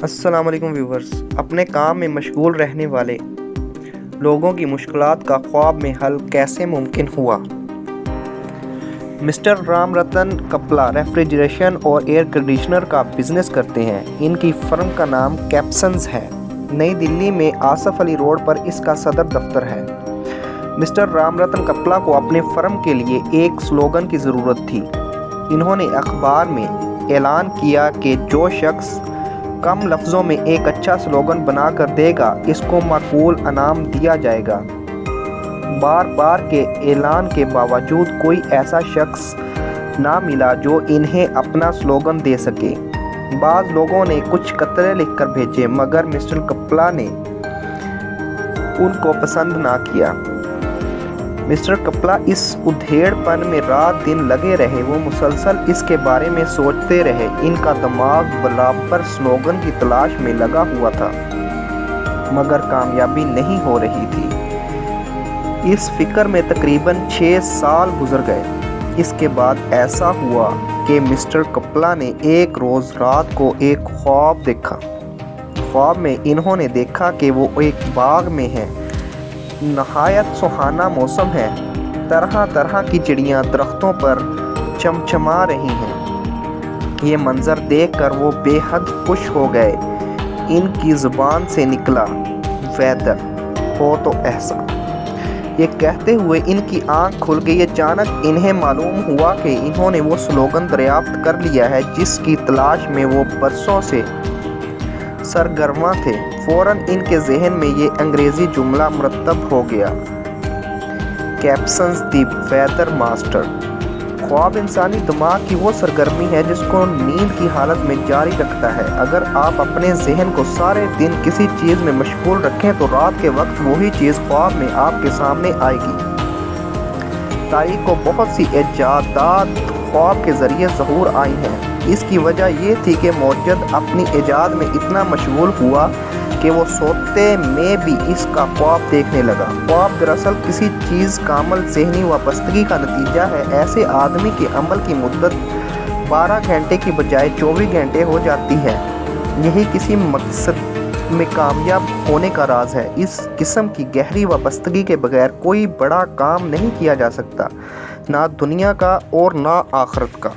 السلام علیکم ویورز، اپنے کام میں مشغول رہنے والے لوگوں کی مشکلات کا خواب میں حل کیسے ممکن ہوا؟ مسٹر رام رتن کپلا ریفریجریشن اور ایئر کنڈیشنر کا بزنس کرتے ہیں۔ ان کی فرم کا نام کیپسنز ہے۔ نئی دلی میں آصف علی روڈ پر اس کا صدر دفتر ہے۔ مسٹر رام رتن کپلا کو اپنے فرم کے لیے ایک سلوگن کی ضرورت تھی۔ انہوں نے اخبار میں اعلان کیا کہ جو شخص کم لفظوں میں ایک اچھا سلوگن بنا کر دے گا اس کو معقول انعام دیا جائے گا۔ بار بار کے اعلان کے باوجود کوئی ایسا شخص نہ ملا جو انہیں اپنا سلوگن دے سکے۔ بعض لوگوں نے کچھ قطرے لکھ کر بھیجے مگر مسٹر کپلا نے ان کو پسند نہ کیا۔ مسٹر کپلا اس ادھیڑ پن میں رات دن لگے رہے۔ وہ مسلسل اس کے بارے میں سوچتے رہے۔ ان کا دماغ برابر سلوگن کی تلاش میں لگا ہوا تھا مگر کامیابی نہیں ہو رہی تھی۔ اس فکر میں تقریباً 6 سال گزر گئے۔ اس کے بعد ایسا ہوا کہ مسٹر کپلا نے ایک روز رات کو ایک خواب دیکھا۔ خواب میں انہوں نے دیکھا کہ وہ ایک باغ میں ہیں۔ نہایت سہانا موسم ہے۔ طرح طرح کی چڑیاں درختوں پر چمچما رہی ہیں۔ یہ منظر دیکھ کر وہ بے حد خوش ہو گئے۔ ان کی زبان سے نکلا، ویدر ہو تو ایسا۔ یہ کہتے ہوئے ان کی آنکھ کھل گئی۔ اچانک انہیں معلوم ہوا کہ انہوں نے وہ سلوگن دریافت کر لیا ہے جس کی تلاش میں وہ برسوں سے سرگرم تھے۔ فوراً ان کے ذہن میں یہ انگریزی جملہ مرتب ہو گیا، کیپسنز دی ویدر ماسٹر۔ خواب انسانی دماغ کی وہ سرگرمی ہے جس کو نیند کی حالت میں جاری رکھتا ہے۔ اگر آپ اپنے ذہن کو سارے دن کسی چیز میں مشغول رکھیں تو رات کے وقت وہی چیز خواب میں آپ کے سامنے آئے گی۔ تاریخ کو بہت سی ایجادات خواب کے ذریعے ظہور آئی ہیں۔ اس کی وجہ یہ تھی کہ موجد اپنی ایجاد میں اتنا مشغول ہوا کہ وہ سوتے میں بھی اس کا خواب دیکھنے لگا۔ خواب دراصل کسی چیز کامل ذہنی وابستگی کا نتیجہ ہے۔ ایسے آدمی کے عمل کی مدت 12 گھنٹے کی بجائے 24 گھنٹے ہو جاتی ہے۔ یہی کسی مقصد میں کامیاب ہونے کا راز ہے۔ اس قسم کی گہری وابستگی کے بغیر کوئی بڑا کام نہیں کیا جا سکتا، نہ دنیا کا اور نہ آخرت کا۔